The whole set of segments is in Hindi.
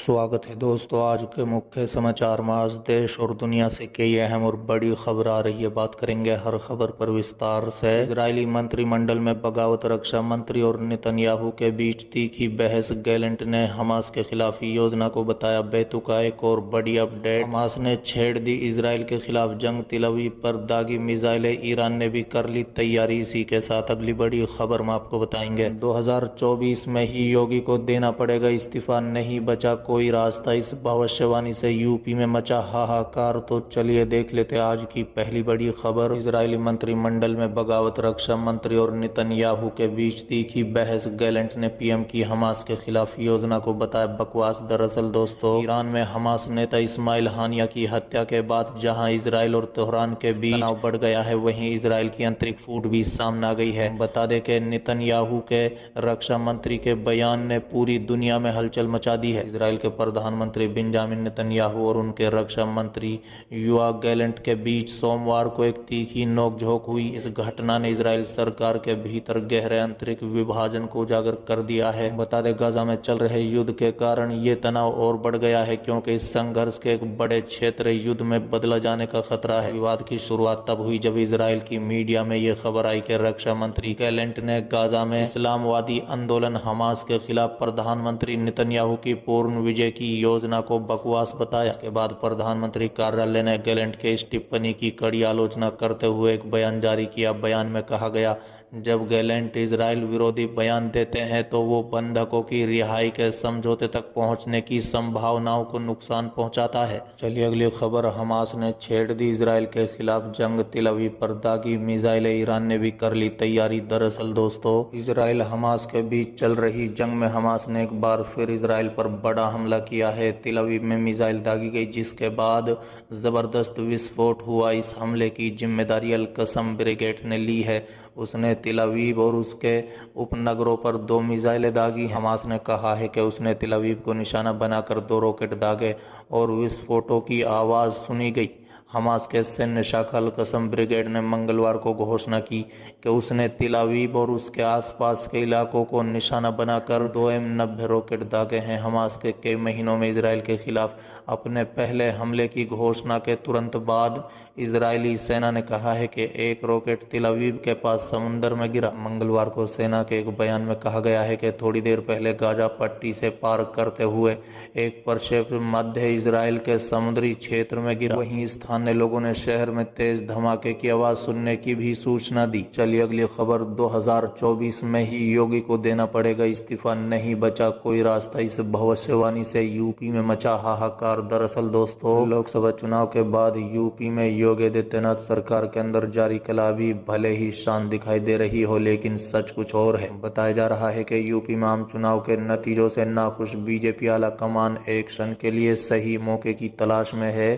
स्वागत है दोस्तों। आज के मुख्य समाचार में आज देश और दुनिया से कई अहम और बड़ी खबर आ रही है। बात करेंगे हर खबर पर विस्तार से। इजरायली मंत्रिमंडल में बगावत, रक्षा मंत्री और नेतन्याहू के बीच तीखी बहस। गैलेंट ने हमास के खिलाफ योजना को बताया बेतुका। एक और बड़ी अपडेट, हमास ने छेड़ दी इसराइल के खिलाफ जंग। तेल अवीव पर दागी मिसाइलें, ईरान ने भी कर ली तैयारी। इसी के साथ अगली बड़ी खबर में आपको बताएंगे 2024 में ही योगी को देना पड़ेगा इस्तीफा, नहीं बचा कोई रास्ता। इस भविष्यवाणी से यूपी में मचा हाहाकार। तो चलिए देख लेते आज की पहली बड़ी खबर। इजरायली मंत्रिमंडल में बगावत, रक्षा मंत्री और नेतन्याहू के बीच तीखी बहस। गैलेंट ने पीएम की हमास के खिलाफ योजना को बताया बकवास। दरअसल दोस्तों, ईरान में हमास नेता इस्माइल हानिया की हत्या के बाद जहां इजराइल और तेहरान के बीच तनाव बढ़ गया है, वहीं इजराइल की आंतरिक फूट भी सामने आ गई है। बता दें कि नेतन्याहू के रक्षा मंत्री के बयान ने पूरी दुनिया में हलचल मचा दी है। इजराइल के प्रधानमंत्री बेंजामिन नेतन्याहू और उनके रक्षा मंत्री योआव गैलेंट के बीच सोमवार को एक तीखी नोकझोंक हुई। इस घटना ने इजराइल सरकार के भीतर गहरे आंतरिक विभाजन को उजागर कर दिया है। बता दें, गाजा में चल रहे युद्ध के कारण ये तनाव और बढ़ गया है, क्योंकि इस संघर्ष के एक बड़े क्षेत्र युद्ध में बदला जाने का खतरा है। विवाद की शुरुआत तब हुई जब इजराइल की मीडिया में यह खबर आई कि रक्षा मंत्री गैलेंट ने गाजा में इस्लामवादी आंदोलन हमास के खिलाफ प्रधानमंत्री नेतन्याहू की पूर्ण विजय की योजना को बकवास बताया। इसके बाद प्रधानमंत्री कार्यालय ने गैलेंट के इस टिप्पणी की कड़ी आलोचना करते हुए एक बयान जारी किया। बयान में कहा गया, जब गैलेंट इजराइल विरोधी बयान देते हैं तो वो बंधकों की रिहाई के समझौते तक पहुंचने की संभावनाओं को नुकसान पहुंचाता है। चलिए अगली खबर। हमास ने छेड़ दी इसराइल के खिलाफ जंग। तेल अवीव पर दागी मिसाइलें, ईरान ने भी कर ली तैयारी। दरअसल दोस्तों, इसराइल हमास के बीच चल रही जंग में हमास ने एक बार फिर इसराइल पर बड़ा हमला किया है। तेल अवीव में मिसाइल दागी गई, जिसके बाद जबरदस्त विस्फोट हुआ। इस हमले की जिम्मेदारी अल कस्म ब्रिगेड ने ली है। उसने तेल अवीव और उसके उपनगरों पर 2 मिसाइलें दागी। हमास ने कहा है कि उसने तेल अवीव को निशाना बनाकर 2 रॉकेट दागे और विस्फोटों की आवाज़ सुनी गई। हमास के सैन्य शाखा अल कस्म ब्रिगेड ने मंगलवार को घोषणा की कि उसने तेल अवीव और उसके आसपास के इलाकों को निशाना बनाकर 2 M90 रॉकेट दागे हैं। हमास के कई महीनों में इसराइल के खिलाफ अपने पहले हमले की घोषणा के तुरंत बाद इजरायली सेना ने कहा है कि एक रॉकेट तेल अवीव के पास समुद्र में गिरा। मंगलवार को सेना के एक बयान में कहा गया है कि थोड़ी देर पहले गाजा पट्टी से पार करते हुए एक प्रक्षेपण मध्य इजराइल के समुद्री क्षेत्र में गिरा। वहीं स्थानीय लोगों ने शहर में तेज धमाके की आवाज सुनने की भी सूचना दी। चलिए अगली खबर। 2024 में ही योगी को देना पड़ेगा इस्तीफा, नहीं बचा कोई रास्ता। इस भविष्यवाणी से यूपी में मचा हाहाकार। दरअसल दोस्तों, लोकसभा चुनाव के बाद यूपी में योगी आदित्यनाथ सरकार के अंदर जारी कला भी भले ही शांत दिखाई दे रही हो, लेकिन सच कुछ और है। बताया जा रहा है कि यूपी में आम चुनाव के नतीजों से नाखुश बीजेपी आला कमान एक्शन के लिए सही मौके की तलाश में है।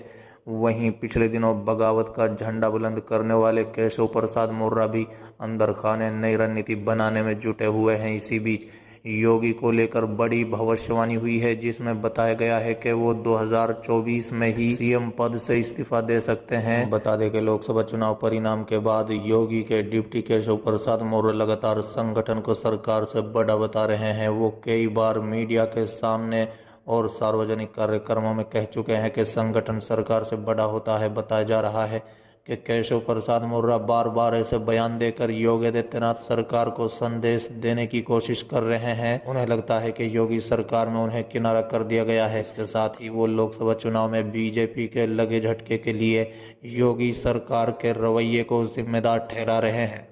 वहीं पिछले दिनों बगावत का झंडा बुलंद करने वाले केशव प्रसाद मौर्य भी अंदर खाने नई रणनीति बनाने में जुटे हुए हैं। इसी बीच योगी को लेकर बड़ी भविष्यवाणी हुई है, जिसमें बताया गया है कि वो 2024 में ही सीएम पद से इस्तीफा दे सकते हैं। बता दें कि लोकसभा चुनाव परिणाम के बाद योगी के डिप्टी केशव प्रसाद मौर्य लगातार संगठन को सरकार से बड़ा बता रहे हैं। वो कई बार मीडिया के सामने और सार्वजनिक कार्यक्रमों में कह चुके हैं कि संगठन सरकार से बड़ा होता है। बताया जा रहा है कि केशव प्रसाद मौर्य बार बार ऐसे बयान देकर योगी आदित्यनाथ सरकार को संदेश देने की कोशिश कर रहे हैं। उन्हें लगता है कि योगी सरकार में उन्हें किनारा कर दिया गया है। इसके साथ ही वो लोकसभा चुनाव में बीजेपी के लगे झटके के लिए योगी सरकार के रवैये को जिम्मेदार ठहरा रहे हैं।